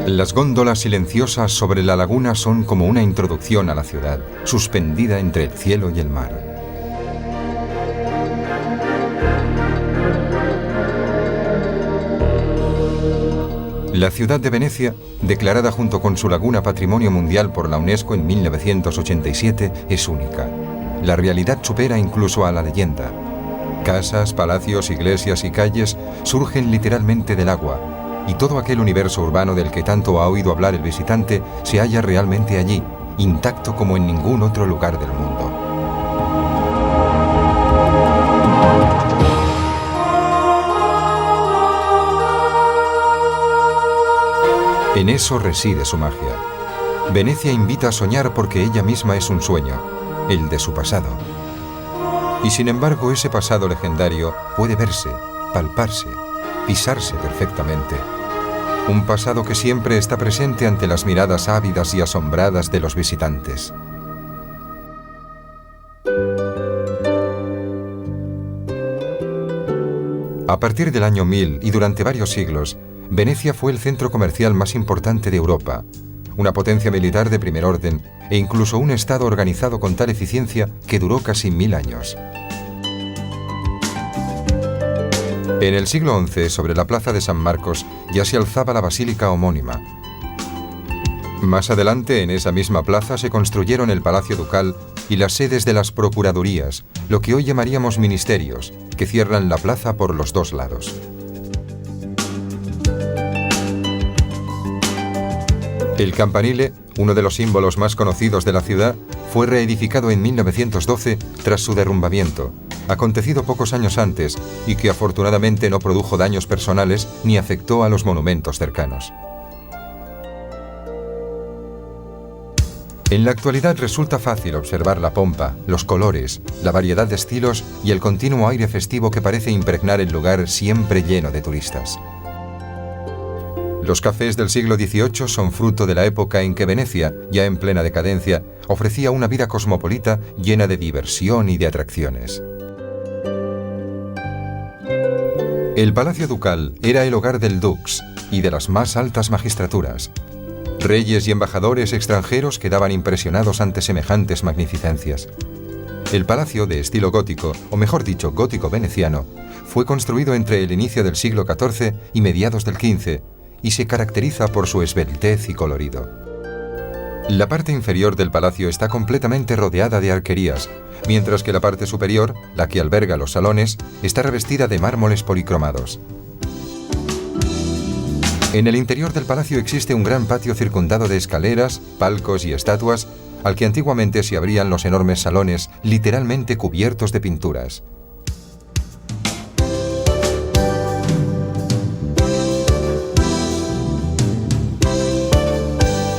Las góndolas silenciosas sobre la laguna son como una introducción a la ciudad, suspendida entre el cielo y el mar. La ciudad de Venecia, declarada junto con su laguna Patrimonio Mundial por la UNESCO en 1987, es única. La realidad supera incluso a la leyenda. Casas, palacios, iglesias y calles surgen literalmente del agua, y todo aquel universo urbano del que tanto ha oído hablar el visitante se halla realmente allí, intacto como en ningún otro lugar del mundo. En eso reside su magia. Venecia invita a soñar porque ella misma es un sueño, el de su pasado. Y sin embargo, ese pasado legendario puede verse, palparse, pisarse perfectamente. Un pasado que siempre está presente ante las miradas ávidas y asombradas de los visitantes. A partir del año 1000 y durante varios siglos, Venecia fue el centro comercial más importante de Europa, una potencia militar de primer orden e incluso un estado organizado con tal eficiencia que duró casi 1000 años. En el siglo XI, sobre la plaza de San Marcos, ya se alzaba la basílica homónima. Más adelante, en esa misma plaza, se construyeron el Palacio Ducal y las sedes de las procuradurías, lo que hoy llamaríamos ministerios, que cierran la plaza por los dos lados. El campanile, uno de los símbolos más conocidos de la ciudad, fue reedificado en 1912 tras su derrumbamiento, acontecido pocos años antes y que afortunadamente no produjo daños personales ni afectó a los monumentos cercanos. En la actualidad resulta fácil observar la pompa, los colores, la variedad de estilos y el continuo aire festivo que parece impregnar el lugar siempre lleno de turistas. Los cafés del siglo XVIII son fruto de la época en que Venecia, ya en plena decadencia, ofrecía una vida cosmopolita llena de diversión y de atracciones. El Palacio Ducal era el hogar del dux y de las más altas magistraturas. Reyes y embajadores extranjeros quedaban impresionados ante semejantes magnificencias. El palacio, de estilo gótico, o mejor dicho, gótico veneciano, fue construido entre el inicio del siglo XIV y mediados del XV, y se caracteriza por su esbeltez y colorido. La parte inferior del palacio está completamente rodeada de arquerías, mientras que la parte superior, la que alberga los salones, está revestida de mármoles policromados. En el interior del palacio existe un gran patio circundado de escaleras, palcos y estatuas, al que antiguamente se abrían los enormes salones, literalmente cubiertos de pinturas.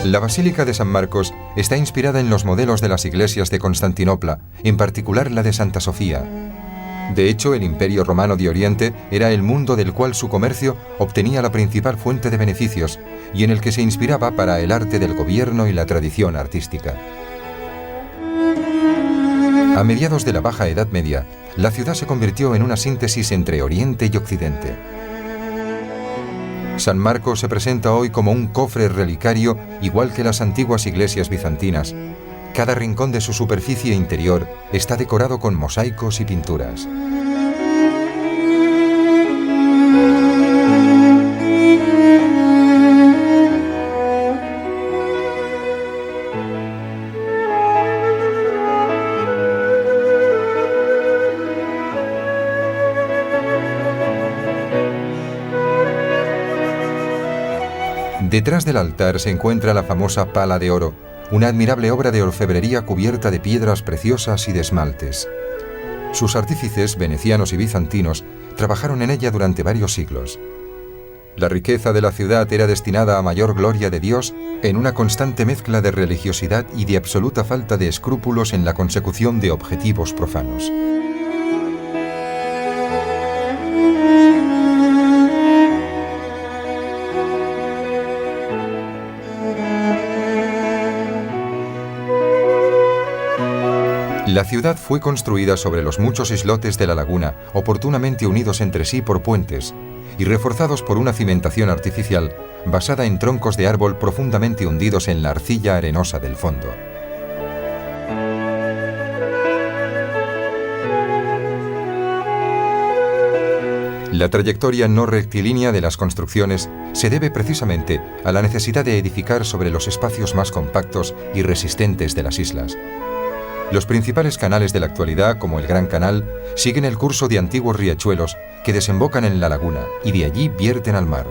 La Basílica de San Marcos está inspirada en los modelos de las iglesias de Constantinopla, en particular la de Santa Sofía. De hecho, el Imperio Romano de Oriente era el mundo del cual su comercio obtenía la principal fuente de beneficios y en el que se inspiraba para el arte del gobierno y la tradición artística. A mediados de la Baja Edad Media, la ciudad se convirtió en una síntesis entre Oriente y Occidente. San Marcos se presenta hoy como un cofre relicario igual que las antiguas iglesias bizantinas. Cada rincón de su superficie interior está decorado con mosaicos y pinturas. Detrás del altar se encuentra la famosa Pala de Oro, una admirable obra de orfebrería cubierta de piedras preciosas y de esmaltes. Sus artífices, venecianos y bizantinos, trabajaron en ella durante varios siglos. La riqueza de la ciudad era destinada a mayor gloria de Dios en una constante mezcla de religiosidad y de absoluta falta de escrúpulos en la consecución de objetivos profanos. La ciudad fue construida sobre los muchos islotes de la laguna, oportunamente unidos entre sí por puentes, y reforzados por una cimentación artificial, basada en troncos de árbol profundamente hundidos en la arcilla arenosa del fondo. La trayectoria no rectilínea de las construcciones se debe precisamente a la necesidad de edificar sobre los espacios más compactos y resistentes de las islas. Los principales canales de la actualidad, como el Gran Canal, siguen el curso de antiguos riachuelos que desembocan en la laguna y de allí vierten al mar.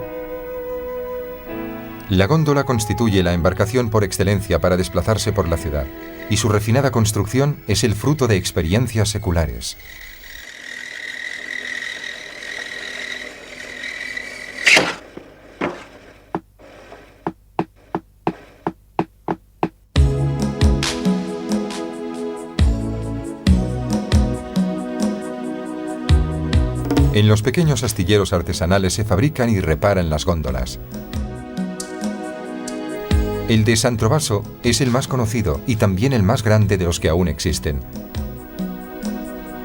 La góndola constituye la embarcación por excelencia para desplazarse por la ciudad, y su refinada construcción es el fruto de experiencias seculares. En los pequeños astilleros artesanales se fabrican y reparan las góndolas. El de San Trovaso es el más conocido y también el más grande de los que aún existen.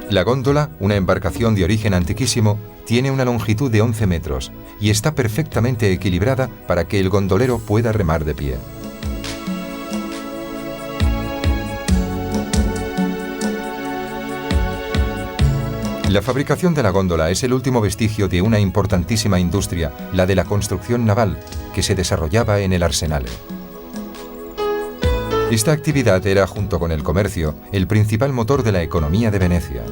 La góndola, una embarcación de origen antiquísimo, tiene una longitud de 11 metros y está perfectamente equilibrada para que el gondolero pueda remar de pie. La fabricación de la góndola es el último vestigio de una importantísima industria, la de la construcción naval, que se desarrollaba en el Arsenale. Esta actividad era, junto con el comercio, el principal motor de la economía de Venecia.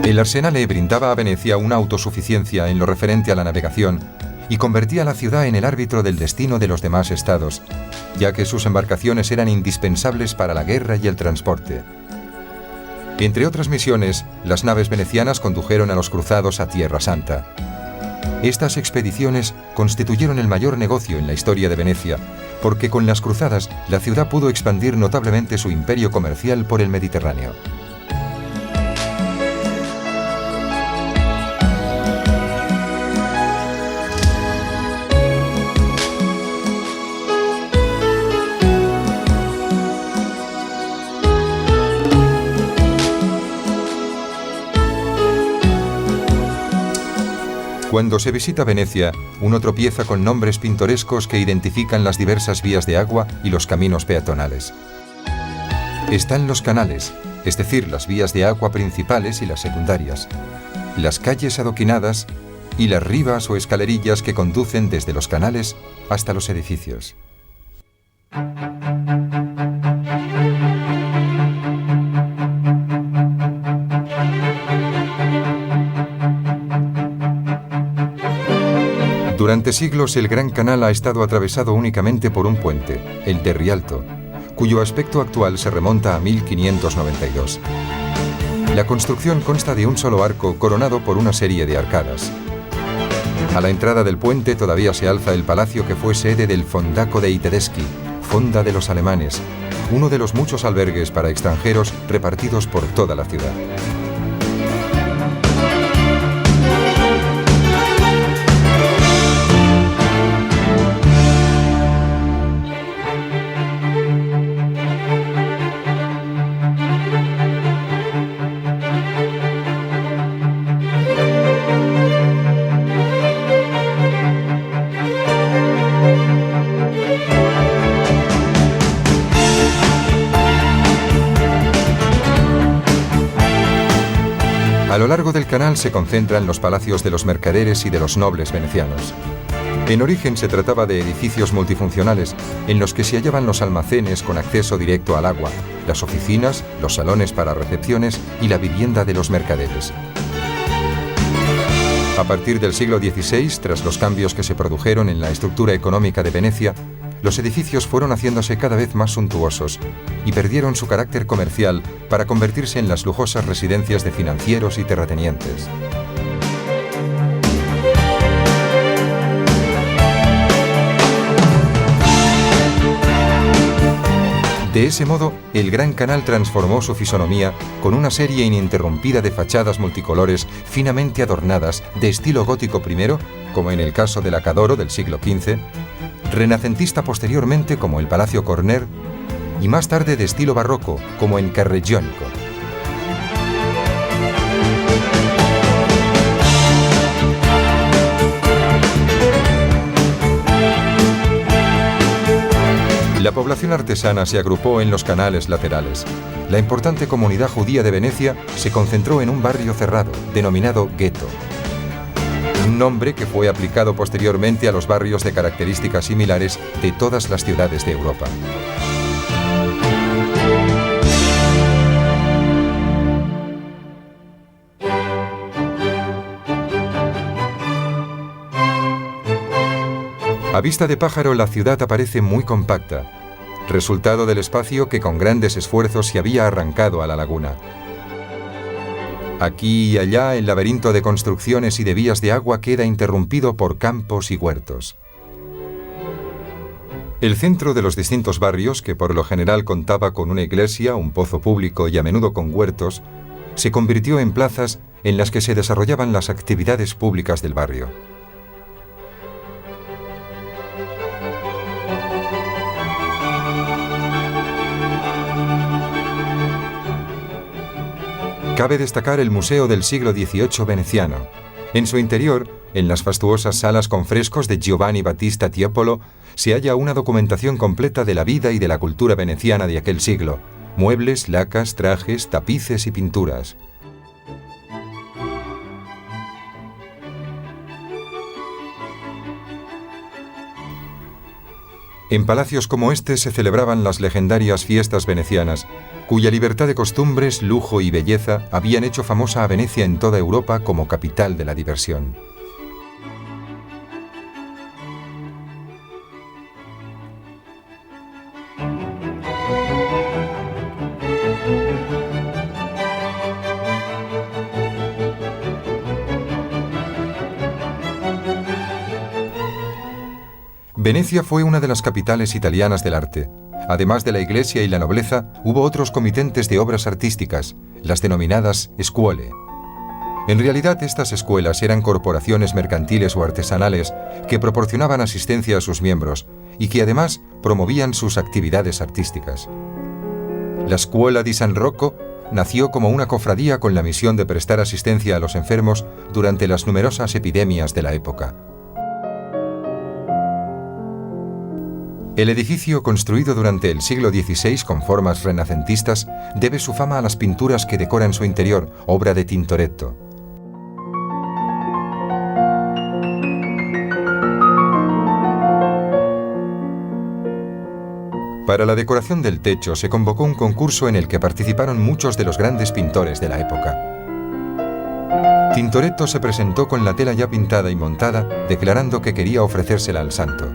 El Arsenale brindaba a Venecia una autosuficiencia en lo referente a la navegación y convertía a la ciudad en el árbitro del destino de los demás estados, ya que sus embarcaciones eran indispensables para la guerra y el transporte. Entre otras misiones, las naves venecianas condujeron a los cruzados a Tierra Santa. Estas expediciones constituyeron el mayor negocio en la historia de Venecia, porque con las cruzadas la ciudad pudo expandir notablemente su imperio comercial por el Mediterráneo. Cuando se visita Venecia, uno tropieza con nombres pintorescos que identifican las diversas vías de agua y los caminos peatonales. Están los canales, es decir, las vías de agua principales y las secundarias, las calles adoquinadas y las ribas o escalerillas que conducen desde los canales hasta los edificios. Durante siglos el Gran Canal ha estado atravesado únicamente por un puente, el de Rialto, cuyo aspecto actual se remonta a 1592. La construcción consta de un solo arco coronado por una serie de arcadas. A la entrada del puente todavía se alza el palacio que fue sede del Fondaco dei Tedeschi, Fonda de los alemanes, uno de los muchos albergues para extranjeros repartidos por toda la ciudad. A lo largo del canal se concentran los palacios de los mercaderes y de los nobles venecianos. En origen se trataba de edificios multifuncionales, en los que se hallaban los almacenes con acceso directo al agua, las oficinas, los salones para recepciones y la vivienda de los mercaderes. A partir del siglo XVI, tras los cambios que se produjeron en la estructura económica de Venecia, los edificios fueron haciéndose cada vez más suntuosos y perdieron su carácter comercial para convertirse en las lujosas residencias de financieros y terratenientes. De ese modo, el Gran Canal transformó su fisonomía con una serie ininterrumpida de fachadas multicolores finamente adornadas de estilo gótico primero, como en el caso del Acadoro del siglo XV, renacentista posteriormente como el Palacio Corner y más tarde de estilo barroco como en Carreggionico. La población artesana se agrupó en los canales laterales. La importante comunidad judía de Venecia se concentró en un barrio cerrado, denominado gueto. Un nombre que fue aplicado posteriormente a los barrios de características similares de todas las ciudades de Europa. A vista de pájaro, la ciudad aparece muy compacta, resultado del espacio que con grandes esfuerzos se había arrancado a la laguna. Aquí y allá, el laberinto de construcciones y de vías de agua queda interrumpido por campos y huertos. El centro de los distintos barrios, que por lo general contaba con una iglesia, un pozo público y a menudo con huertos, se convirtió en plazas en las que se desarrollaban las actividades públicas del barrio. Cabe destacar el Museo del siglo XVIII veneciano. En su interior, en las fastuosas salas con frescos de Giovanni Battista Tiepolo, se halla una documentación completa de la vida y de la cultura veneciana de aquel siglo: muebles, lacas, trajes, tapices y pinturas. En palacios como este se celebraban las legendarias fiestas venecianas, cuya libertad de costumbres, lujo y belleza habían hecho famosa a Venecia en toda Europa como capital de la diversión. Venecia fue una de las capitales italianas del arte. Además de la iglesia y la nobleza, hubo otros comitentes de obras artísticas, las denominadas scuole. En realidad, estas escuelas eran corporaciones mercantiles o artesanales que proporcionaban asistencia a sus miembros y que además promovían sus actividades artísticas. La Scuola di San Rocco nació como una cofradía con la misión de prestar asistencia a los enfermos durante las numerosas epidemias de la época. El edificio, construido durante el siglo XVI con formas renacentistas, debe su fama a las pinturas que decoran su interior, obra de Tintoretto. Para la decoración del techo se convocó un concurso en el que participaron muchos de los grandes pintores de la época. Tintoretto se presentó con la tela ya pintada y montada, declarando que quería ofrecérsela al santo.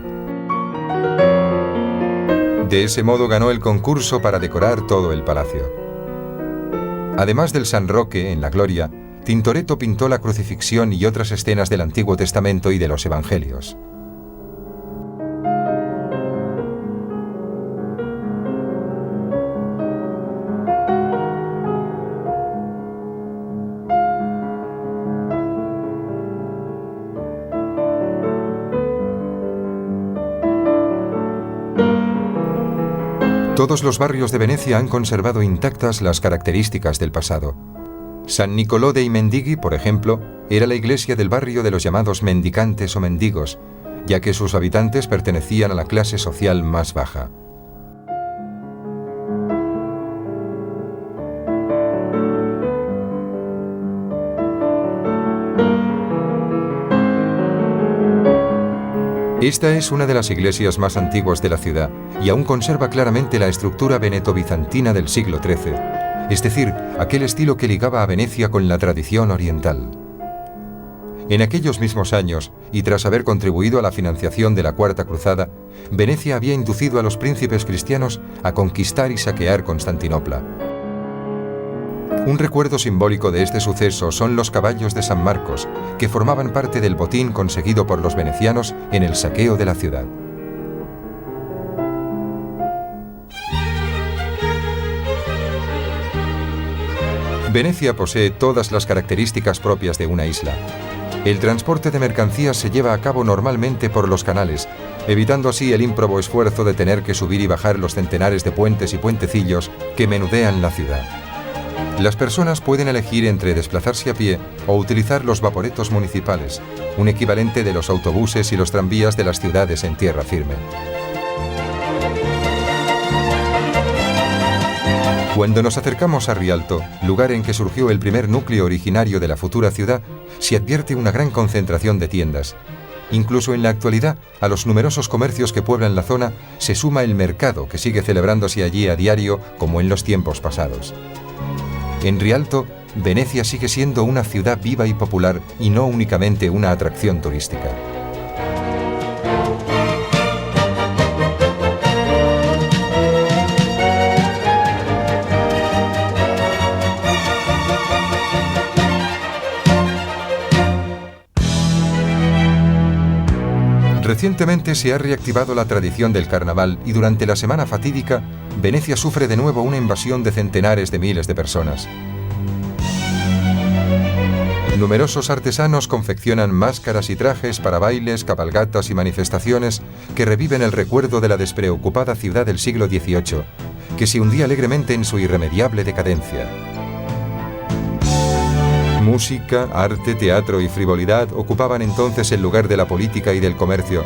De ese modo ganó el concurso para decorar todo el palacio. Además del San Roque en la Gloria, Tintoretto pintó la crucifixión y otras escenas del Antiguo Testamento y de los Evangelios. Todos los barrios de Venecia han conservado intactas las características del pasado. San Nicolò dei Mendighi, por ejemplo, era la iglesia del barrio de los llamados mendicantes o mendigos, ya que sus habitantes pertenecían a la clase social más baja. Esta es una de las iglesias más antiguas de la ciudad y aún conserva claramente la estructura veneto-bizantina del siglo XIII, es decir, aquel estilo que ligaba a Venecia con la tradición oriental. En aquellos mismos años, y tras haber contribuido a la financiación de la Cuarta Cruzada, Venecia había inducido a los príncipes cristianos a conquistar y saquear Constantinopla. Un recuerdo simbólico de este suceso son los caballos de San Marcos, que formaban parte del botín conseguido por los venecianos en el saqueo de la ciudad. Venecia posee todas las características propias de una isla. El transporte de mercancías se lleva a cabo normalmente por los canales, evitando así el ímprobo esfuerzo de tener que subir y bajar los centenares de puentes y puentecillos que menudean la ciudad. Las personas pueden elegir entre desplazarse a pie o utilizar los vaporetos municipales, un equivalente de los autobuses y los tranvías de las ciudades en tierra firme. Cuando nos acercamos a Rialto, lugar en que surgió el primer núcleo originario de la futura ciudad, se advierte una gran concentración de tiendas. Incluso en la actualidad, a los numerosos comercios que pueblan la zona, se suma el mercado que sigue celebrándose allí a diario como en los tiempos pasados. En Rialto, Venecia sigue siendo una ciudad viva y popular y no únicamente una atracción turística. Recientemente se ha reactivado la tradición del carnaval y durante la semana fatídica, Venecia sufre de nuevo una invasión de centenares de miles de personas. Numerosos artesanos confeccionan máscaras y trajes para bailes, cabalgatas y manifestaciones que reviven el recuerdo de la despreocupada ciudad del siglo XVIII, que se hundía alegremente en su irremediable decadencia. Música, arte, teatro y frivolidad ocupaban entonces el lugar de la política y del comercio,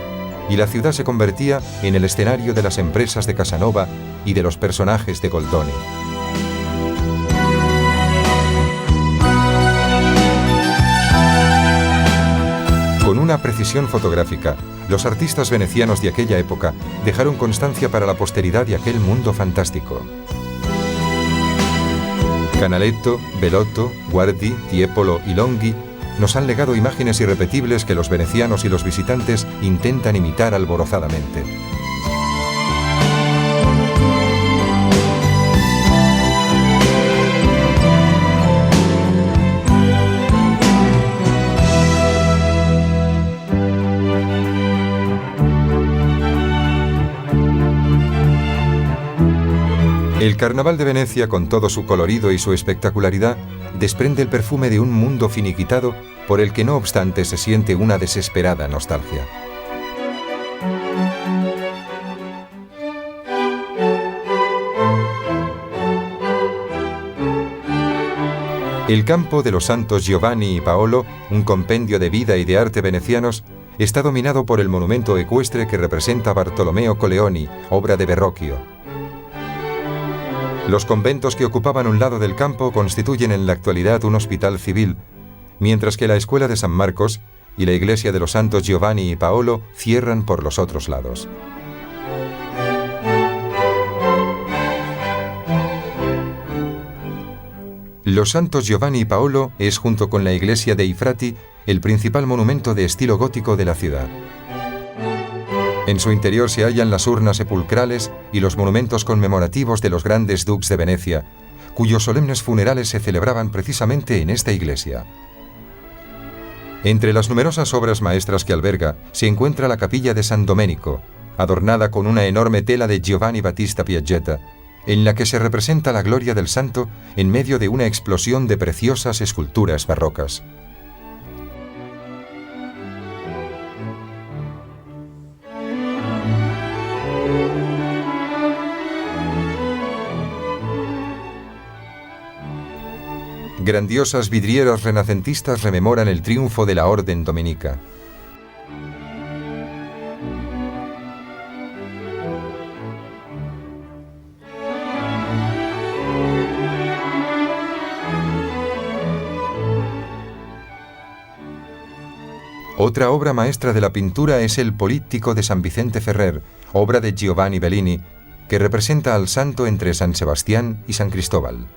y la ciudad se convertía en el escenario de las empresas de Casanova y de los personajes de Goldoni. Con una precisión fotográfica, los artistas venecianos de aquella época dejaron constancia para la posteridad de aquel mundo fantástico. Canaletto, Bellotto, Guardi, Tiepolo y Longhi nos han legado imágenes irrepetibles que los venecianos y los visitantes intentan imitar alborozadamente. El Carnaval de Venecia, con todo su colorido y su espectacularidad, desprende el perfume de un mundo finiquitado por el que no obstante se siente una desesperada nostalgia. El campo de los santos Giovanni y Paolo, un compendio de vida y de arte venecianos, está dominado por el monumento ecuestre que representa Bartolomeo Colleoni, obra de Verrocchio. Los conventos que ocupaban un lado del campo constituyen en la actualidad un hospital civil, mientras que la escuela de San Marcos y la iglesia de los santos Giovanni y Paolo cierran por los otros lados. Los santos Giovanni y Paolo es, junto con la iglesia de Frati, el principal monumento de estilo gótico de la ciudad. En su interior se hallan las urnas sepulcrales y los monumentos conmemorativos de los grandes dux de Venecia, cuyos solemnes funerales se celebraban precisamente en esta iglesia. Entre las numerosas obras maestras que alberga se encuentra la capilla de San Domenico, adornada con una enorme tela de Giovanni Battista Piaggetta, en la que se representa la gloria del santo en medio de una explosión de preciosas esculturas barrocas. Grandiosas vidrieras renacentistas rememoran el triunfo de la orden dominica. Otra obra maestra de la pintura es el Políptico de San Vicente Ferrer, obra de Giovanni Bellini, que representa al santo entre San Sebastián y San Cristóbal.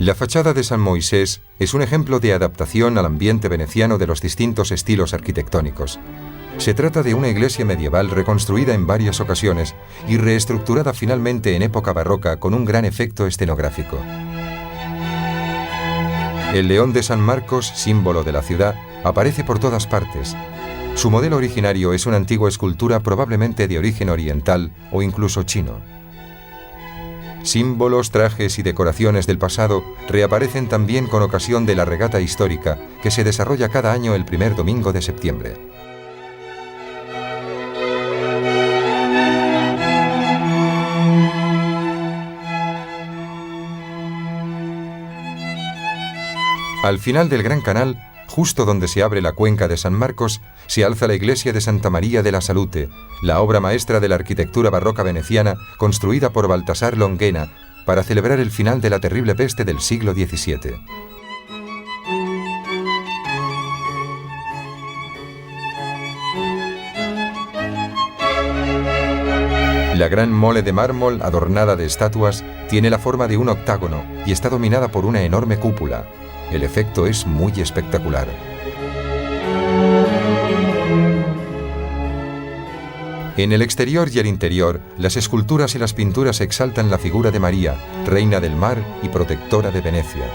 La fachada de San Moisés es un ejemplo de adaptación al ambiente veneciano de los distintos estilos arquitectónicos. Se trata de una iglesia medieval reconstruida en varias ocasiones y reestructurada finalmente en época barroca con un gran efecto escenográfico. El león de San Marcos, símbolo de la ciudad, aparece por todas partes. Su modelo originario es una antigua escultura probablemente de origen oriental o incluso chino. Símbolos, trajes y decoraciones del pasado reaparecen también con ocasión de la regata histórica que se desarrolla cada año el primer domingo de septiembre. Al final del Gran Canal, justo donde se abre la cuenca de San Marcos, se alza la iglesia de Santa María de la Salute, la obra maestra de la arquitectura barroca veneciana construida por Baltasar Longhena para celebrar el final de la terrible peste del siglo XVII. La gran mole de mármol, adornada de estatuas, tiene la forma de un octágono y está dominada por una enorme cúpula. El efecto es muy espectacular. En el exterior y el interior, las esculturas y las pinturas exaltan la figura de María, reina del mar y protectora de Venecia.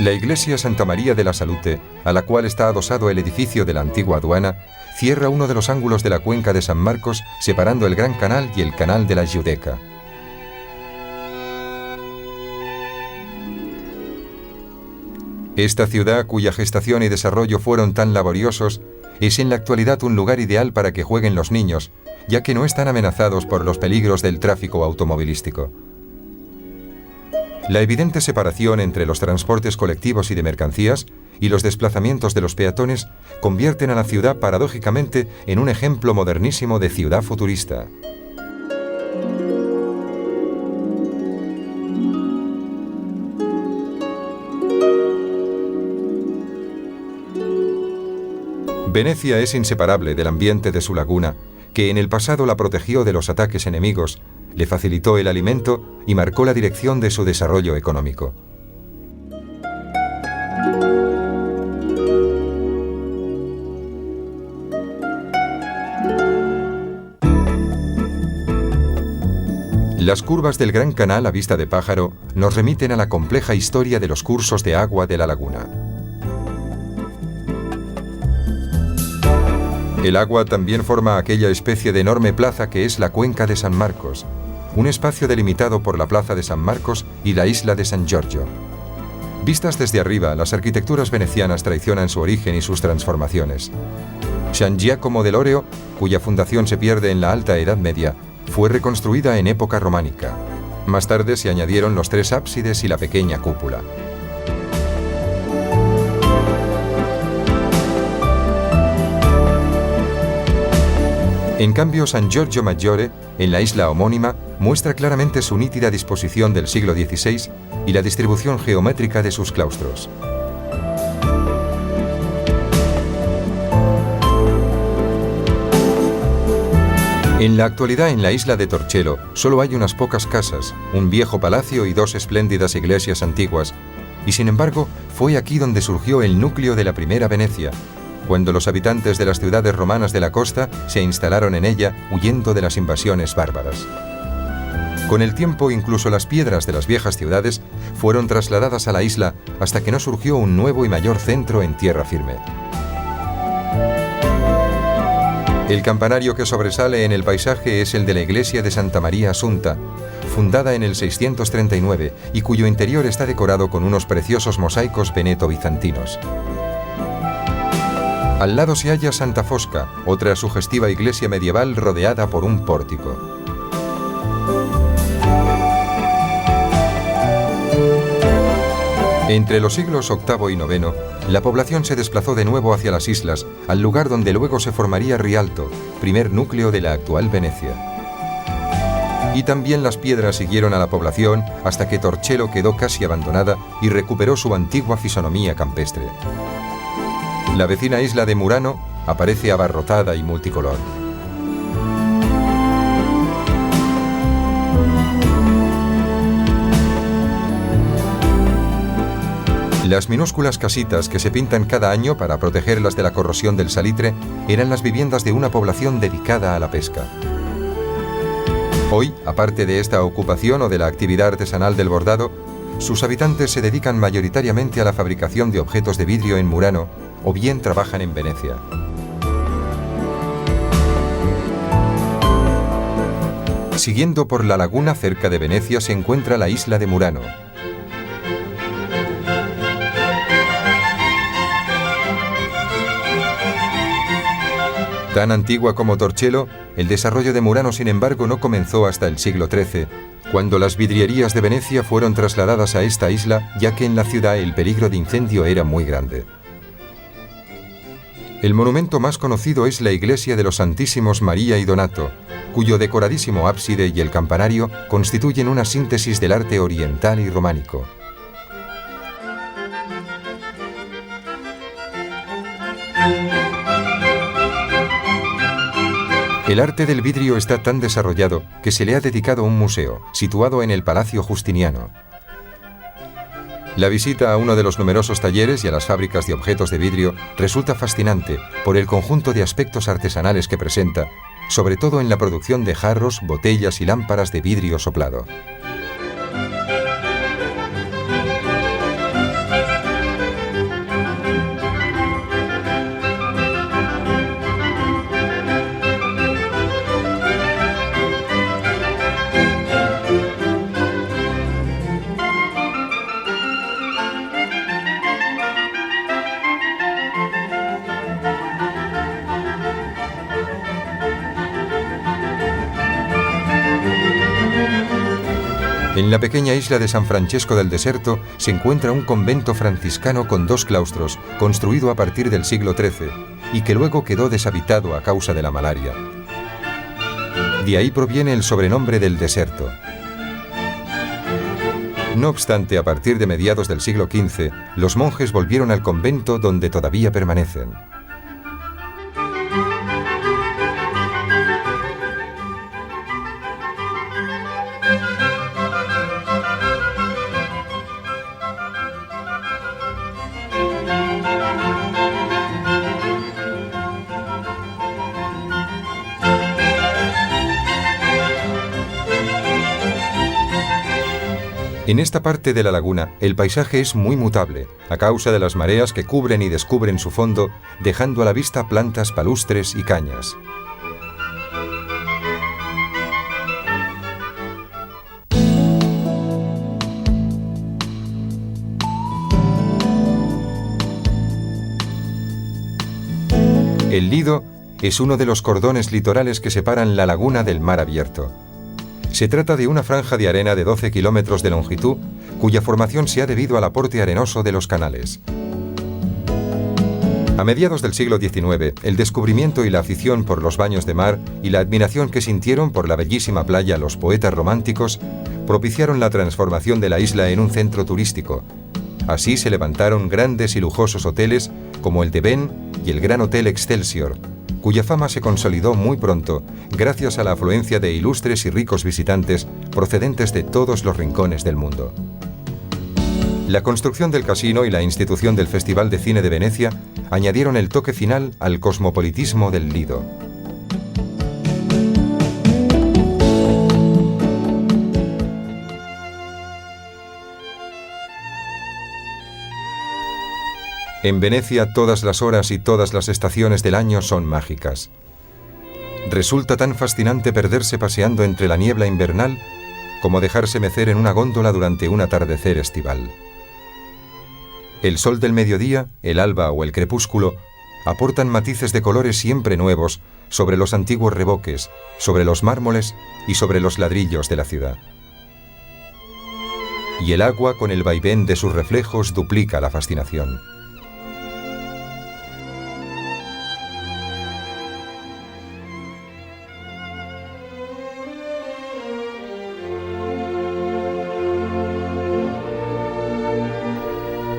La iglesia Santa María de la Salute, a la cual está adosado el edificio de la antigua aduana, cierra uno de los ángulos de la cuenca de San Marcos, separando el Gran Canal y el Canal de la Giudecca. Esta ciudad, cuya gestación y desarrollo fueron tan laboriosos, es en la actualidad un lugar ideal para que jueguen los niños, ya que no están amenazados por los peligros del tráfico automovilístico. La evidente separación entre los transportes colectivos y de mercancías y los desplazamientos de los peatones convierten a la ciudad paradójicamente en un ejemplo modernísimo de ciudad futurista. Venecia es inseparable del ambiente de su laguna, que en el pasado la protegió de los ataques enemigos, le facilitó el alimento y marcó la dirección de su desarrollo económico. Las curvas del Gran Canal a vista de pájaro nos remiten a la compleja historia de los cursos de agua de la laguna. El agua también forma aquella especie de enorme plaza que es la Cuenca de San Marcos, un espacio delimitado por la Plaza de San Marcos y la isla de San Giorgio. Vistas desde arriba, las arquitecturas venecianas traicionan su origen y sus transformaciones. San Giacomo dell'Oreo, cuya fundación se pierde en la Alta Edad Media, fue reconstruida en época románica. Más tarde se añadieron los 3 ábsides y la pequeña cúpula. En cambio, San Giorgio Maggiore, en la isla homónima, muestra claramente su nítida disposición del siglo XVI y la distribución geométrica de sus claustros. En la actualidad, en la isla de Torcello, solo hay unas pocas casas, un viejo palacio y 2 espléndidas iglesias antiguas, y sin embargo, fue aquí donde surgió el núcleo de la primera Venecia, cuando los habitantes de las ciudades romanas de la costa se instalaron en ella huyendo de las invasiones bárbaras. Con el tiempo, incluso las piedras de las viejas ciudades fueron trasladadas a la isla hasta que no surgió un nuevo y mayor centro en tierra firme. El campanario que sobresale en el paisaje es el de la iglesia de Santa María Assunta, fundada en el 639 y cuyo interior está decorado con unos preciosos mosaicos veneto-bizantinos. Al lado se halla Santa Fosca, otra sugestiva iglesia medieval rodeada por un pórtico. Entre los siglos VIII y IX, la población se desplazó de nuevo hacia las islas, al lugar donde luego se formaría Rialto, primer núcleo de la actual Venecia. Y también las piedras siguieron a la población hasta que Torcello quedó casi abandonada y recuperó su antigua fisonomía campestre. La vecina isla de Murano aparece abarrotada y multicolor. Las minúsculas casitas que se pintan cada año para protegerlas de la corrosión del salitre eran las viviendas de una población dedicada a la pesca. Hoy, aparte de esta ocupación o de la actividad artesanal del bordado, sus habitantes se dedican mayoritariamente a la fabricación de objetos de vidrio en Murano o bien trabajan en Venecia. Siguiendo por la laguna cerca de Venecia se encuentra la isla de Murano. Tan antigua como Torcello, el desarrollo de Murano, sin embargo, no comenzó hasta el siglo XIII, cuando las vidrierías de Venecia fueron trasladadas a esta isla, ya que en la ciudad el peligro de incendio era muy grande. El monumento más conocido es la iglesia de los Santísimos María y Donato, cuyo decoradísimo ábside y el campanario constituyen una síntesis del arte oriental y románico. El arte del vidrio está tan desarrollado que se le ha dedicado un museo, situado en el Palacio Justiniano. La visita a uno de los numerosos talleres y a las fábricas de objetos de vidrio resulta fascinante por el conjunto de aspectos artesanales que presenta, sobre todo en la producción de jarros, botellas y lámparas de vidrio soplado. En la pequeña isla de San Francesco del Deserto se encuentra un convento franciscano con 2 claustros, construido a partir del siglo XIII, y que luego quedó deshabitado a causa de la malaria. De ahí proviene el sobrenombre del Deserto. No obstante, a partir de mediados del siglo XV, los monjes volvieron al convento donde todavía permanecen. En esta parte de la laguna, el paisaje es muy mutable, a causa de las mareas que cubren y descubren su fondo, dejando a la vista plantas palustres y cañas. El Lido es uno de los cordones litorales que separan la laguna del mar abierto. Se trata de una franja de arena de 12 kilómetros de longitud, cuya formación se ha debido al aporte arenoso de los canales. A mediados del siglo XIX, el descubrimiento y la afición por los baños de mar y la admiración que sintieron por la bellísima playa los poetas románticos propiciaron la transformación de la isla en un centro turístico. Así se levantaron grandes y lujosos hoteles como el de Ben y el Gran Hotel Excelsior, cuya fama se consolidó muy pronto gracias a la afluencia de ilustres y ricos visitantes procedentes de todos los rincones del mundo. La construcción del casino y la institución del Festival de Cine de Venecia añadieron el toque final al cosmopolitismo del Lido. En Venecia todas las horas y todas las estaciones del año son mágicas. Resulta tan fascinante perderse paseando entre la niebla invernal como dejarse mecer en una góndola durante un atardecer estival. El sol del mediodía, el alba o el crepúsculo aportan matices de colores siempre nuevos sobre los antiguos revoques, sobre los mármoles y sobre los ladrillos de la ciudad. Y el agua, con el vaivén de sus reflejos, duplica la fascinación.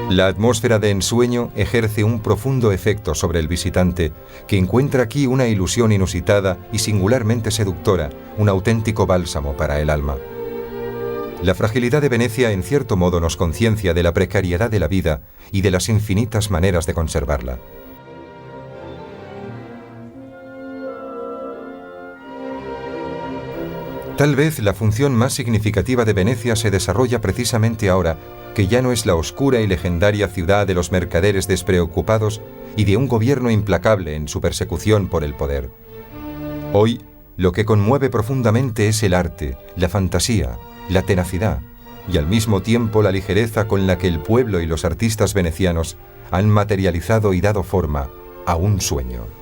La atmósfera de ensueño ejerce un profundo efecto sobre el visitante, que encuentra aquí una ilusión inusitada y singularmente seductora, un auténtico bálsamo para el alma. La fragilidad de Venecia en cierto modo nos conciencia de la precariedad de la vida y de las infinitas maneras de conservarla. Tal vez la función más significativa de Venecia se desarrolla precisamente ahora, que ya no es la oscura y legendaria ciudad de los mercaderes despreocupados y de un gobierno implacable en su persecución por el poder. Hoy, lo que conmueve profundamente es el arte, la fantasía, la tenacidad y al mismo tiempo la ligereza con la que el pueblo y los artistas venecianos han materializado y dado forma a un sueño.